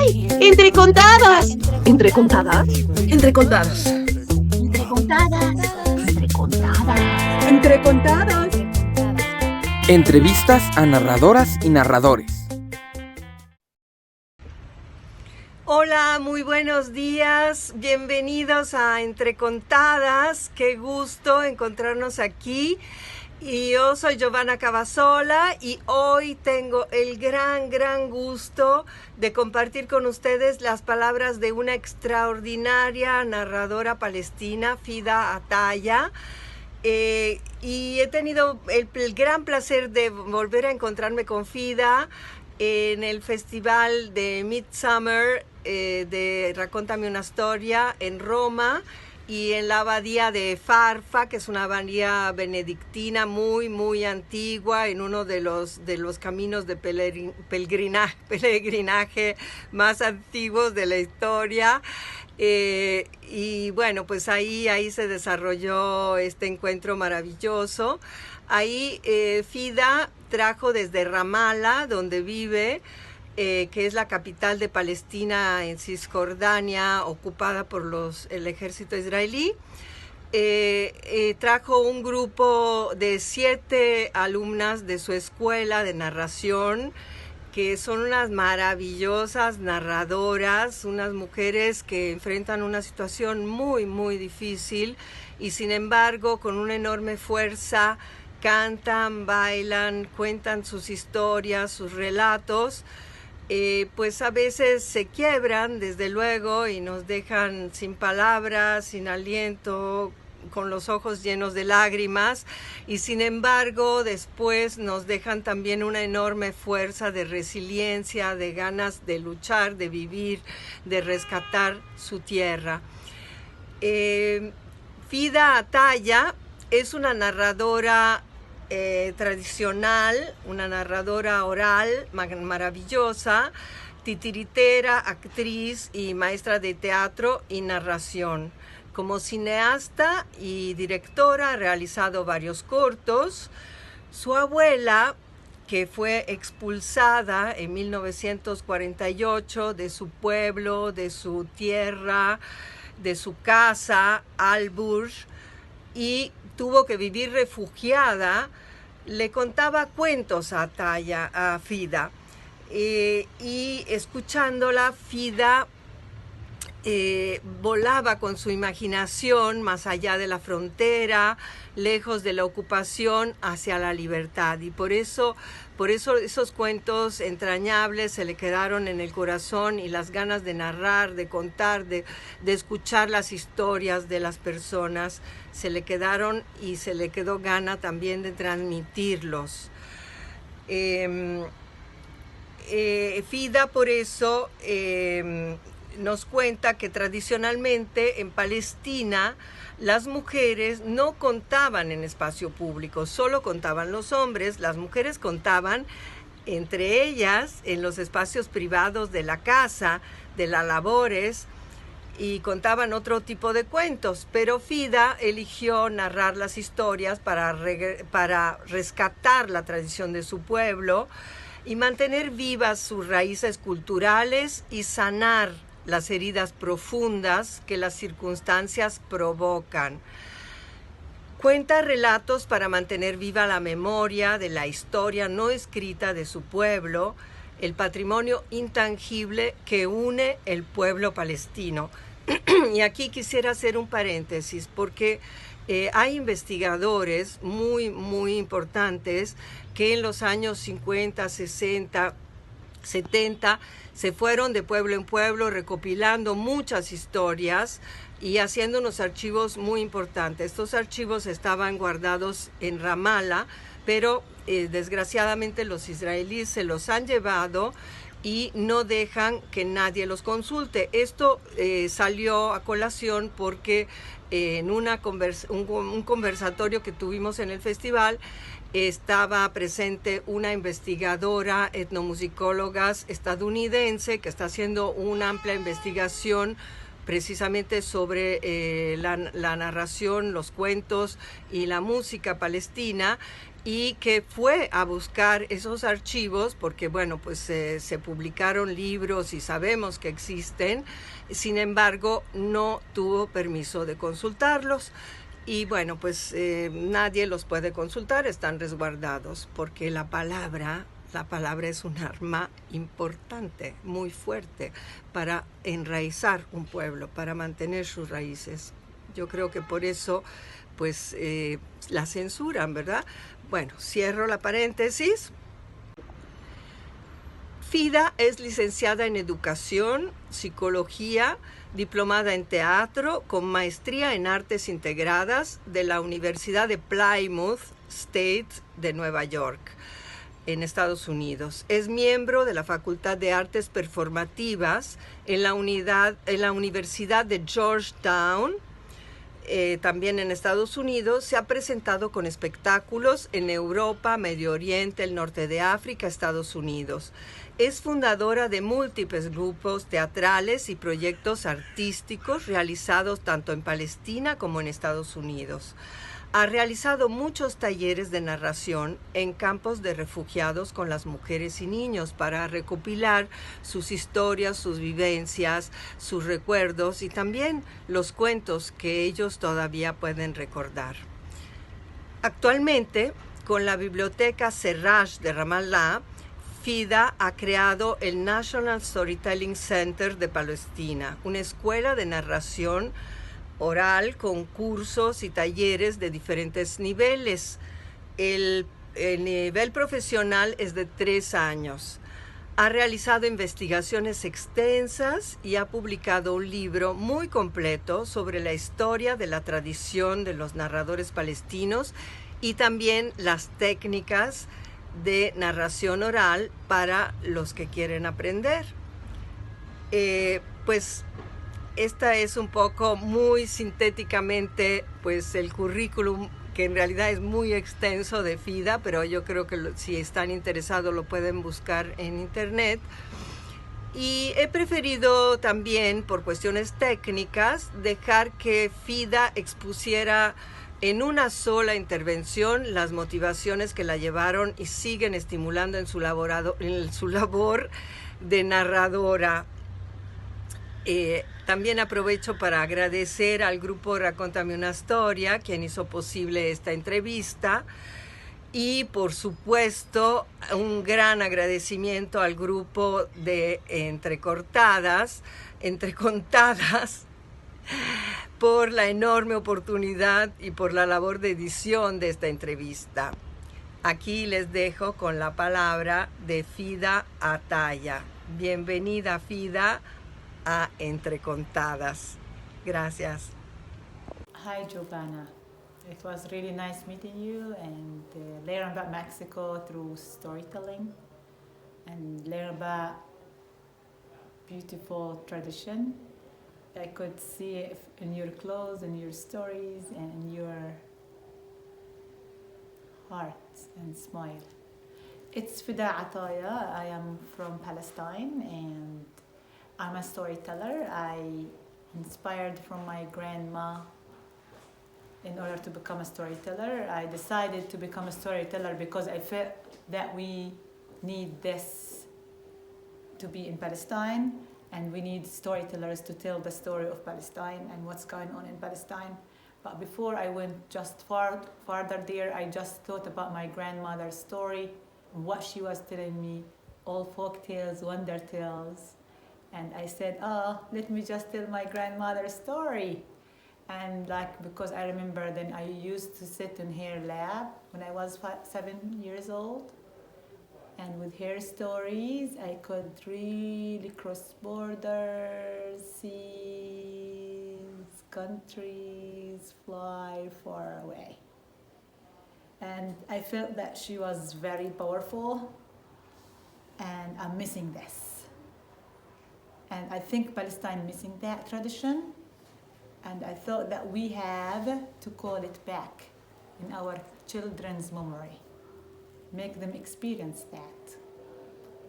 ¡Ay! ¡Entre contadas! ¿Entre contadas? Entre contadas. Entre contadas. Entre contadas. Entre contadas. Entrevistas a narradoras y narradores. Hola, muy buenos días. Bienvenidos a Entre contadas. Qué gusto encontrarnos aquí. Y yo soy Giovanna Cavasola y hoy tengo el gran gusto de compartir con ustedes las palabras de una extraordinaria narradora palestina, Fidaa Ataya. Y he tenido el gran placer de volver a encontrarme con Fidaa en el festival de Midsummer de Raccontami una storia en Roma y en la abadía de Farfa, que es una abadía benedictina muy antigua, en uno de los caminos de peregrinaje más antiguos de la historia. Y bueno, pues ahí se desarrolló este encuentro maravilloso. Ahí Fidaa trajo desde Ramallah, donde vive, que es la capital de Palestina en Cisjordania, ocupada por el ejército israelí. Trajo un grupo de 7 alumnas de su escuela de narración, que son unas maravillosas narradoras, unas mujeres que enfrentan una situación muy difícil y sin embargo con una enorme fuerza cantan, bailan, cuentan sus historias, sus relatos. Pues a veces se quiebran, desde luego, y nos dejan sin palabras, sin aliento, con los ojos llenos de lágrimas, y sin embargo después nos dejan también una enorme fuerza de resiliencia, de ganas de luchar, de vivir, de rescatar su tierra. Fidaa Ataya es una narradora tradicional, una narradora oral maravillosa, titiritera, actriz y maestra de teatro y narración. Como cineasta y directora ha realizado varios cortos. Su abuela, que fue expulsada en 1948 de su pueblo, de su tierra, de su casa, Al-Burj, y tuvo que vivir refugiada, le contaba cuentos a Ataya, a Fidaa. Y escuchándola, Fidaa volaba con su imaginación más allá de la frontera, lejos de la ocupación, hacia la libertad. Y por eso esos cuentos entrañables se le quedaron en el corazón, y las ganas de narrar, de contar, de escuchar las historias de las personas se le quedaron, y se le quedó gana también de transmitirlos. Fidaa por eso nos cuenta que tradicionalmente en Palestina las mujeres no contaban en espacio público, solo contaban los hombres. Las mujeres contaban entre ellas en los espacios privados de la casa, de las labores, y contaban otro tipo de cuentos, pero Fidaa eligió narrar las historias para rescatar la tradición de su pueblo y mantener vivas sus raíces culturales y sanar las heridas profundas que las circunstancias provocan. Cuenta relatos para mantener viva la memoria de la historia no escrita de su pueblo, el patrimonio intangible que une el pueblo palestino. Y aquí quisiera hacer un paréntesis, porque hay investigadores muy importantes que en los años 50, 60, 70 se fueron de pueblo en pueblo recopilando muchas historias y haciendo unos archivos muy importantes. Estos archivos estaban guardados en Ramallah, pero desgraciadamente los israelíes se los han llevado y no dejan que nadie los consulte. Esto salió a colación porque en un conversatorio que tuvimos en el festival estaba presente una investigadora etnomusicóloga estadounidense que está haciendo una amplia investigación precisamente sobre la narración, los cuentos y la música palestina, y que fue a buscar esos archivos porque, bueno, pues se publicaron libros y sabemos que existen, sin embargo, no tuvo permiso de consultarlos. Y bueno, pues nadie los puede consultar, están resguardados, porque la palabra es un arma importante, muy fuerte, para enraizar un pueblo, para mantener sus raíces. Yo creo que por eso, pues, la censuran, ¿verdad? Bueno, cierro la paréntesis. Fidaa es licenciada en Educación, Psicología, diplomada en Teatro, con maestría en Artes Integradas de la Universidad de Plymouth State de Nueva York, en Estados Unidos. Es miembro de la Facultad de Artes Performativas en la Universidad de Georgetown, también en Estados Unidos. Se ha presentado con espectáculos en Europa, Medio Oriente, el norte de África, Estados Unidos. Es fundadora de múltiples grupos teatrales y proyectos artísticos realizados tanto en Palestina como en Estados Unidos. Ha realizado muchos talleres de narración en campos de refugiados con las mujeres y niños para recopilar sus historias, sus vivencias, sus recuerdos y también los cuentos que ellos todavía pueden recordar. Actualmente, con la Biblioteca Serraj de Ramallah, Fidaa ha creado el National Storytelling Center de Palestina, una escuela de narración oral con cursos y talleres de diferentes niveles. El nivel profesional es de 3 años. Ha realizado investigaciones extensas y ha publicado un libro muy completo sobre la historia de la tradición de los narradores palestinos y también las técnicas de narración oral para los que quieren aprender. Pues esta es un poco muy sintéticamente pues el currículum, que en realidad es muy extenso, de Fidaa, pero yo creo que si están interesados lo pueden buscar en internet. Y he preferido también, por cuestiones técnicas, dejar que Fidaa expusiera en una sola intervención las motivaciones que la llevaron y siguen estimulando en su labor de narradora. También aprovecho para agradecer al grupo Racóntame una Historia, quien hizo posible esta entrevista, y por supuesto un gran agradecimiento al grupo de Entre contadas, por la enorme oportunidad y por la labor de edición de esta entrevista. Aquí les dejo con la palabra de Fidaa Ataya. Bienvenida, Fidaa, a Entre contadas. Gracias. Hi, Giovanna. It was really nice meeting you and learn about Mexico through storytelling and learn about beautiful tradition. I could see it in your clothes and your stories and your heart and smile. It's Fidaa Ataya. I am from Palestine and I'm a storyteller. I inspired from my grandma in order to become a storyteller. I decided to become a storyteller because I felt that we need this to be in Palestine, and we need storytellers to tell the story of Palestine and what's going on in Palestine. But before I went just farther there, I just thought about my grandmother's story, what she was telling me, all folk tales, wonder tales. And I said, let me just tell my grandmother's story. And because I remember then I used to sit in her lab when I was 7 years old. And with her stories, I could really cross borders, seas, countries, fly far away. And I felt that she was very powerful, and I'm missing this. And I think Palestine missing that tradition, and I thought that we have to call it back in our children's memory. Make them experience that.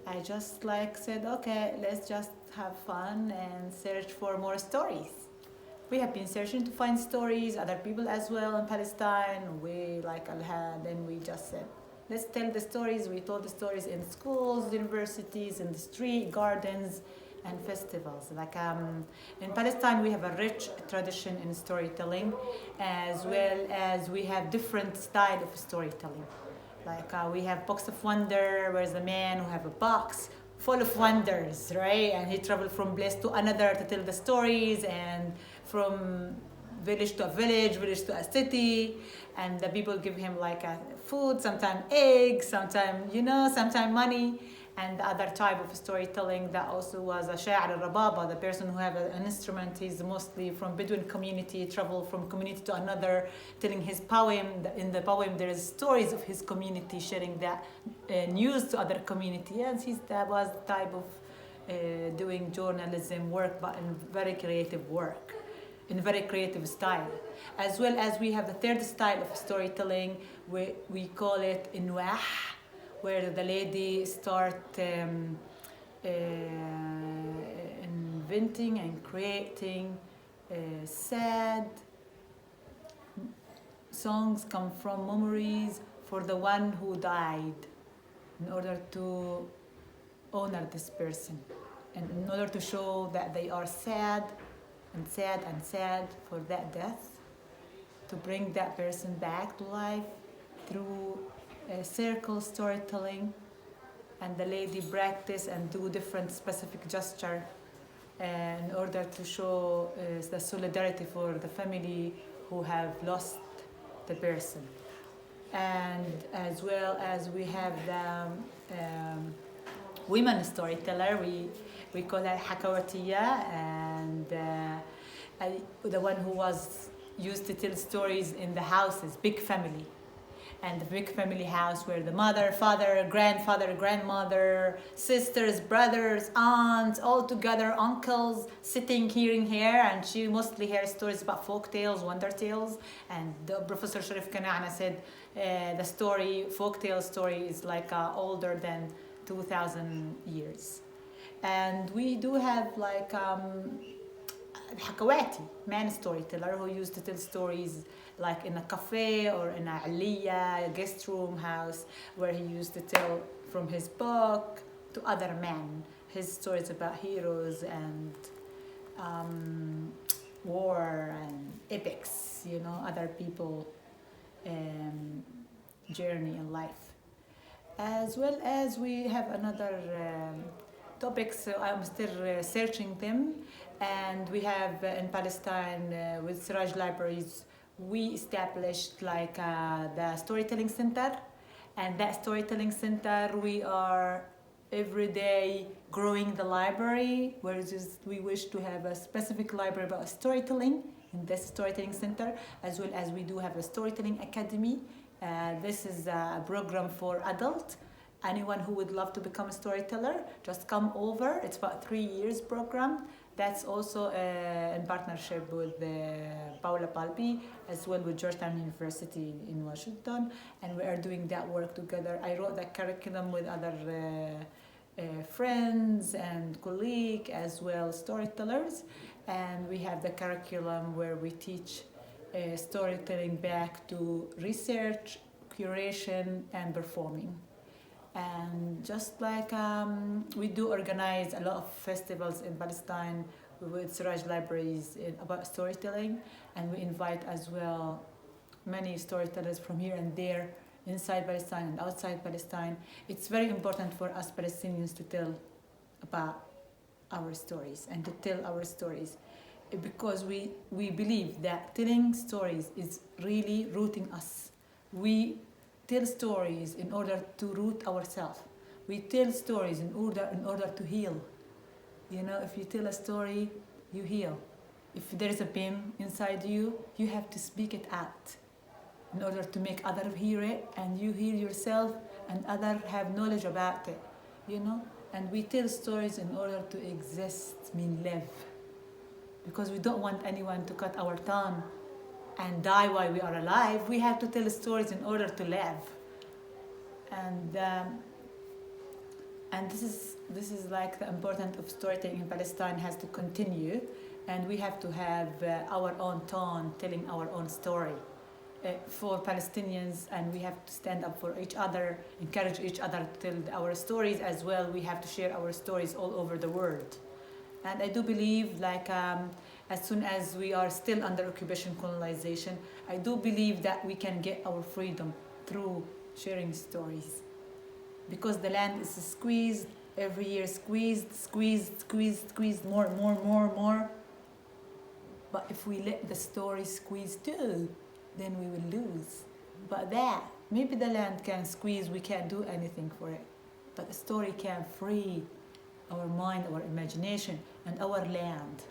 I just said, okay, let's just have fun and search for more stories. we have been searching to find stories, other people as well in Palestine. We like then we just said, let's tell the stories. We told the stories in schools, universities, in the street, gardens, and festivals. Like in Palestine, we have a rich tradition in storytelling, as well as we have different style of storytelling. Like we have Box of Wonder, where's the man who have a box full of wonders, right? And he traveled from place to another to tell the stories, and from village to a village to a city, and the people give him like a food, sometimes eggs, sometimes sometimes money. And the other type of storytelling that also was a sha'ir al-rababa, the person who have an instrument. He's mostly from Bedouin community, travel from community to another, telling his poem. In the poem, there is stories of his community, sharing that news to other community. And that was the type of doing journalism work, but in very creative work, in very creative style. As well as we have the third style of storytelling, we call it inwah, where the lady start inventing and creating sad songs come from memories for the one who died, in order to honor this person, and in order to show that they are sad and sad and sad for that death, to bring that person back to life through circle storytelling. And the lady practice and do different specific gesture in order to show the solidarity for the family who have lost the person. And as well as we have the women storyteller, we call her Hakawatiya, and the one who was used to tell stories in the houses, big family. And the big family house where the mother, father, grandfather, grandmother, sisters, brothers, aunts, all together, uncles, sitting, hearing her, and she mostly hears stories about folk tales, wonder tales. And Professor Sharif Kanana said the folk tale story is like older than 2,000 years. And we do have like Hakawati, man storyteller, who used to tell stories like in a cafe or in a aliyah, guest room house, where he used to tell from his book to other men his stories about heroes and war and epics, other people journey in life. As well as we have another topics, I'm still searching them, and we have in Palestine with Siraj Libraries, we established like the storytelling center, and that storytelling center we are every day growing the library, where we wish to have a specific library about storytelling in this storytelling center, as well as we do have a storytelling academy. This is a program for adults. Anyone who would love to become a storyteller, just come over. It's about 3 years program. That's also in partnership with Paula Palpi, as well with Georgetown University in Washington, and we are doing that work together. I wrote the curriculum with other friends and colleagues, as well storytellers, and we have the curriculum where we teach storytelling back to research, curation, and performing. And just like we do organize a lot of festivals in Palestine with Siraj Libraries about storytelling, and we invite as well many storytellers from here and there, inside Palestine and outside Palestine. It's very important for us Palestinians to tell about our stories and to tell our stories, because we believe that telling stories is really rooting us. We tell stories in order to root ourselves. We tell stories in order to heal. If you tell a story, you heal. If there is a pain inside you, you have to speak it out in order to make others hear it, and you heal yourself, and others have knowledge about it. And we tell stories in order to exist, live, because we don't want anyone to cut our tongue and die while we are alive. We have to tell stories in order to live. And this is this is like the importance of storytelling in Palestine has to continue, and we have to have our own tone, telling our own story for Palestinians, and we have to stand up for each other, encourage each other to tell our stories as well. We have to share our stories all over the world. And I do believe, like, as soon as we are still under occupation, colonization, I do believe that we can get our freedom through sharing stories. Because the land is squeezed, every year squeezed, more. But if we let the story squeeze too, then we will lose. But maybe the land can squeeze, we can't do anything for it. But the story can free our mind, our imagination, and our land.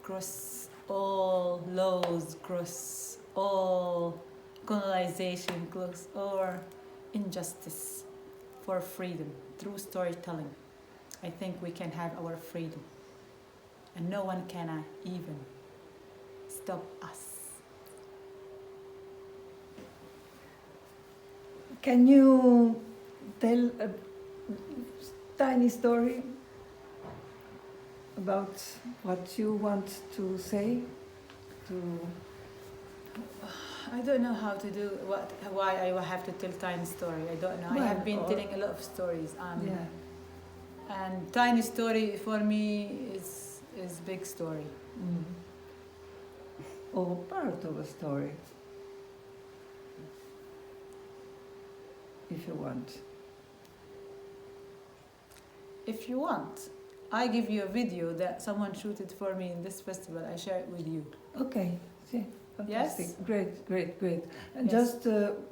Cross all laws, cross all colonization, cross all injustice for freedom through storytelling. I think we can have our freedom. And no one can even stop us. Can you tell a tiny story about what you want to say? I don't know how to do why I have to tell tiny story. I don't know. I have been telling a lot of stories. And tiny story for me is big story. Mm. Or part of a story, if you want. If you want, I give you a video that someone shooted for me in this festival. I share it with you. Okay. See. Fantastic. Yes? Great. And Yes. just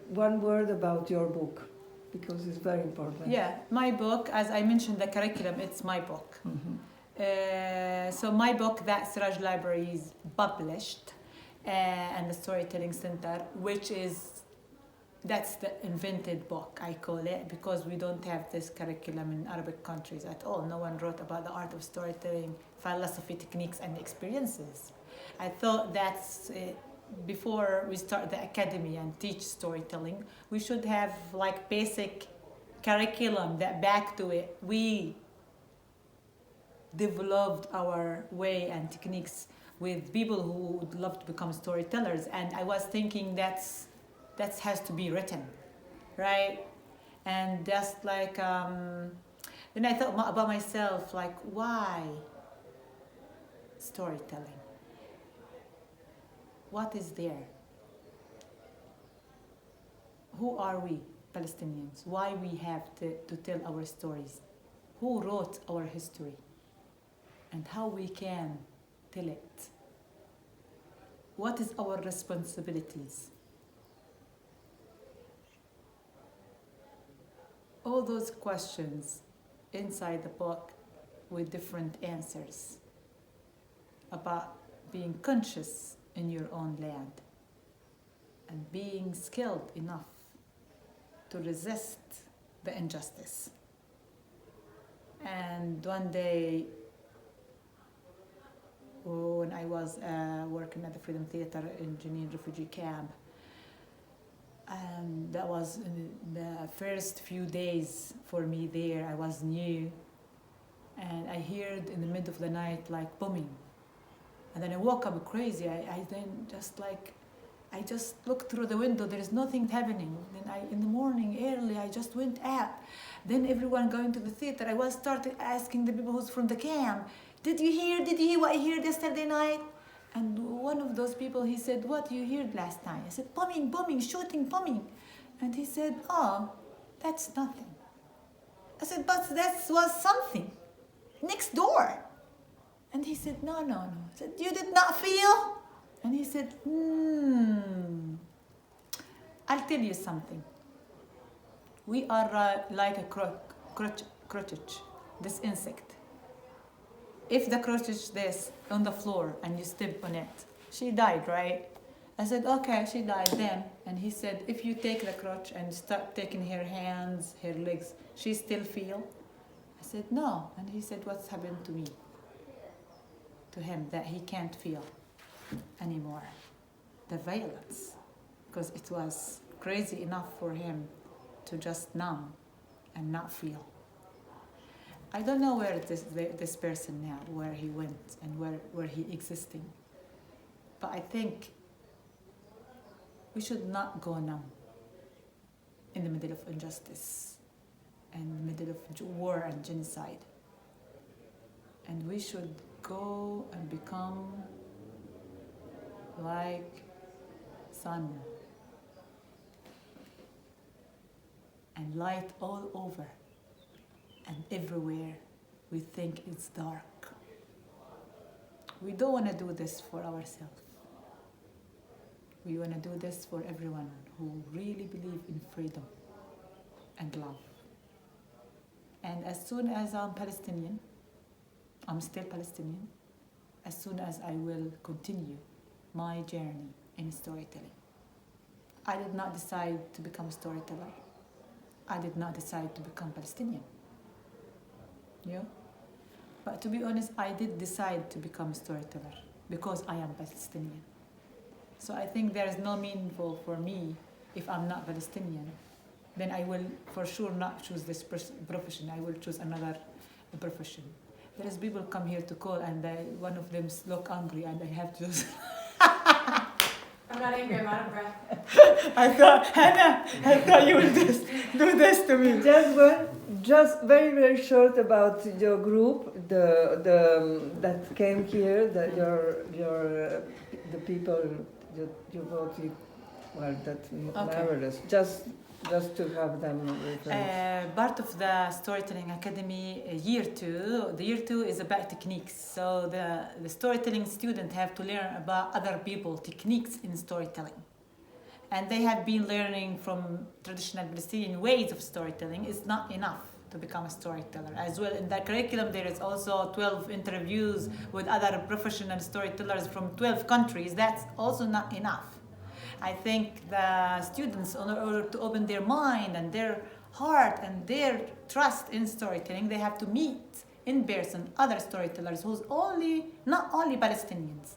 one word about your book, because it's very important. Yeah, my book, as I mentioned, the curriculum, it's my book. Mm-hmm. So my book that Siraj Libraries published, and the Storytelling Center, that's the invented book, I call it, because we don't have this curriculum in Arabic countries at all. No one wrote about the art of storytelling, philosophy, techniques, and experiences. I thought that's before we start the academy and teach storytelling, we should have like basic curriculum that back to it. We developed our way and techniques with people who would love to become storytellers, and I was thinking that has to be written, right? And just like then I thought about myself, like, why storytelling? What is there? Who are we, Palestinians? Why we have to tell our stories? Who wrote our history? And how we can tell it? What is our responsibilities? All those questions inside the book with different answers about being conscious in your own land and being skilled enough to resist the injustice. And one day, when I was working at the Freedom Theater in Jenin refugee camp, and that was in the first few days for me there. I was new, and I heard in the middle of the night like bombing, and then I woke up crazy. I then I just looked through the window. There is nothing happening. Then in the morning early, I just went out. Then everyone going to the theater. I was started asking the people who's from the camp, Did you hear what I heard yesterday night? And one of those people, he said, what you heard last night? I said, bombing, shooting, bombing. And he said, oh, that's nothing. I said, but that was something next door. And he said, no. I said, you did not feel? And he said, I'll tell you something. We are like a crotchage, this insect. If the crotch is this on the floor and you step on it, she died, right? I said, okay, she died then. And he said, if you take the crotch and start taking her hands, her legs, she still feel? I said, no. And he said, what's happened to me? To him, that he can't feel anymore. The violence. Because it was crazy enough for him to just numb and not feel. I don't know where this person now, where he went and where he existing. But I think we should not go numb in the middle of injustice and in the middle of war and genocide. And we should go and become like sun and light all over and everywhere we think it's dark. We don't want to do this for ourselves. We want to do this for everyone who really believe in freedom and love. And as soon as I'm Palestinian, I'm still Palestinian, as soon as I will continue my journey in storytelling. I did not decide to become a storyteller. I did not decide to become Palestinian. Yeah? But to be honest, I did decide to become a storyteller because I am Palestinian. So I think there is no meaningful for me if I'm not Palestinian. Then I will for sure not choose this profession. I will choose another profession. There is people come here to call and one of them look angry and I have to just... I'm not angry, I'm out of breath. Hannah, I thought you would just do this to me. Just very, very short about your group, that came here, the people that you voted, well, that marvelous. Just to have them reference. Part of the Storytelling Academy year 2, the year 2 is about techniques. So the storytelling students have to learn about other people techniques in storytelling. And they have been learning from traditional Palestinian ways of storytelling. It's not enough to become a storyteller. As well, in the curriculum there is also 12 interviews with other professional storytellers from 12 countries. That's also not enough. I think the students, in order to open their mind and their heart and their trust in storytelling, they have to meet in person other storytellers who's not only Palestinians,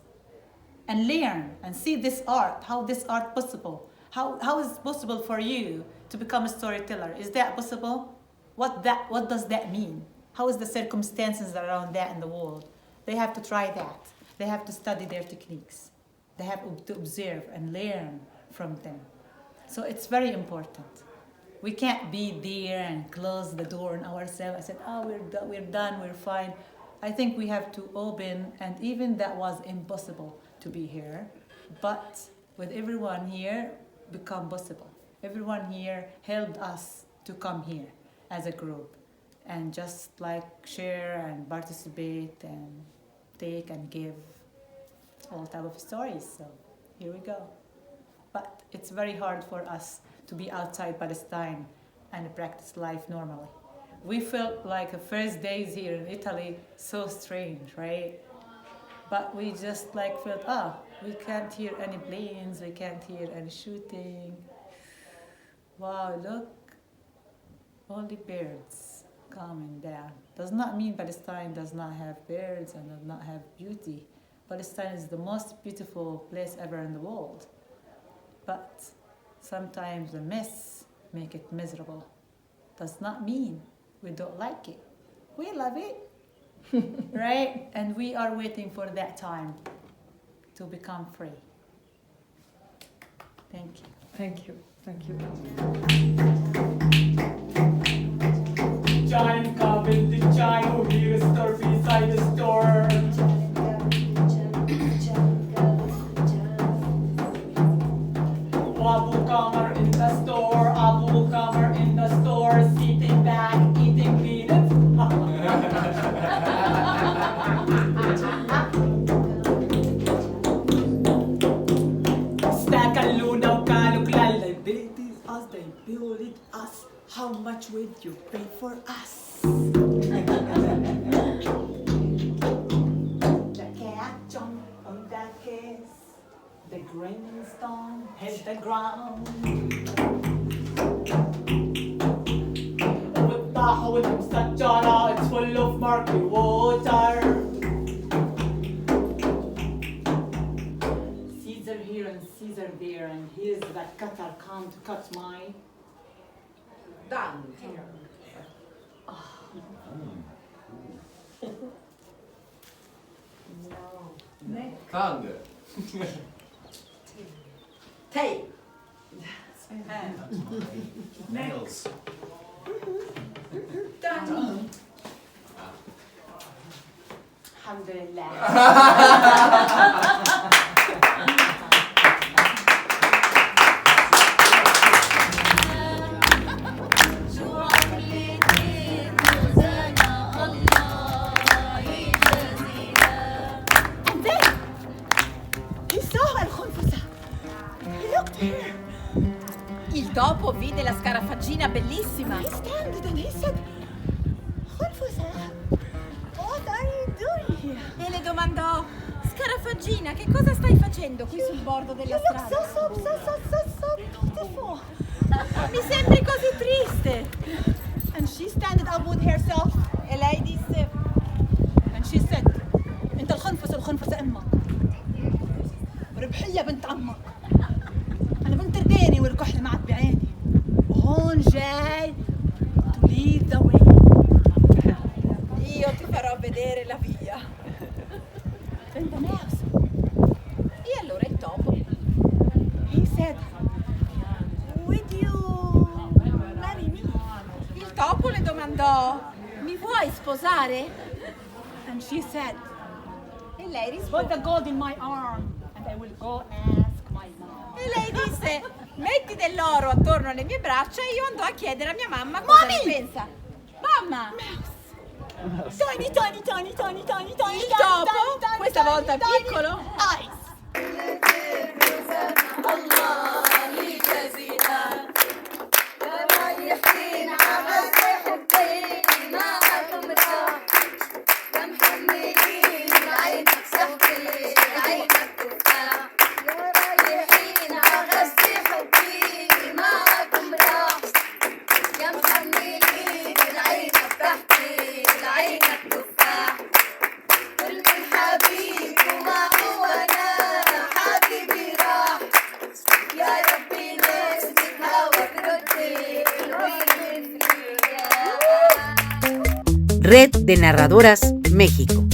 and learn and see this art, how this art possible. How is it possible for you to become a storyteller? Is that possible? What does that mean? How is the circumstances around that in the world? They have to try that. They have to study their techniques. They have to observe and learn from them. So it's very important. We can't be there and close the door on ourselves and say, we're done, we're fine. I think we have to open, and even that was impossible to be here. But with everyone here, become possible. Everyone here helped us to come here as a group and just like share and participate and take and give all type of stories. So here we go. But it's very hard for us to be outside Palestine and practice life normally. We felt like the first days here in Italy so strange, right? But we just like felt, we can't hear any planes, we can't hear any shooting. Wow, look, only birds coming down. Does not mean Palestine does not have birds and does not have beauty. Palestine is the most beautiful place ever in the world. But sometimes the mess make it miserable. Does not mean we don't like it. We love it, right? And we are waiting for that time to become free. Thank you. Thank you. Thank you. Giant cabin, the giant who hear a store beside the store. Abu Kamar in the store, Abu Kamar in the store, sitting back, eating peanuts. Stack a luna, kaluklal, liabilities us, they build it us. How much would you pay for us? The cat jumped on that case. The grindstone hit the ground. With Sajara, it's full of murky water. Caesar here and Caesar there, and here's the cutter come to cut my Done. Tongue. Tail. Nails. Tongue. Alhamdulillah. Il topo vide la scarafaggina bellissima. He standed and he said, "Khulfusa, what are you doing here?" E le domandò: Scarafaggina, che cosa stai facendo qui sul bordo della You look strada? so beautiful. Mi sembri così triste. And she standed up with herself E lei disse: and she said, "انت الخنفس امك. ربحية بنت عمك. أنا بنت رداني والكحل معك بعيني. وهون جاي to lead the way." io ti farò vedere la via. And the mouse, E allora il topo he said, "Would you marry me?" Il topo le domandò: mi vuoi sposare? And she said, E lei "Put rispose. the gold in my arm and I will go ask my mom." E lei disse: metti dell'oro attorno alle mie braccia e io andò a chiedere a mia mamma cosa ne pensa. Mamma! Tiny. Il topo, questa volta piccolo, Eyes. Red de Narradoras México.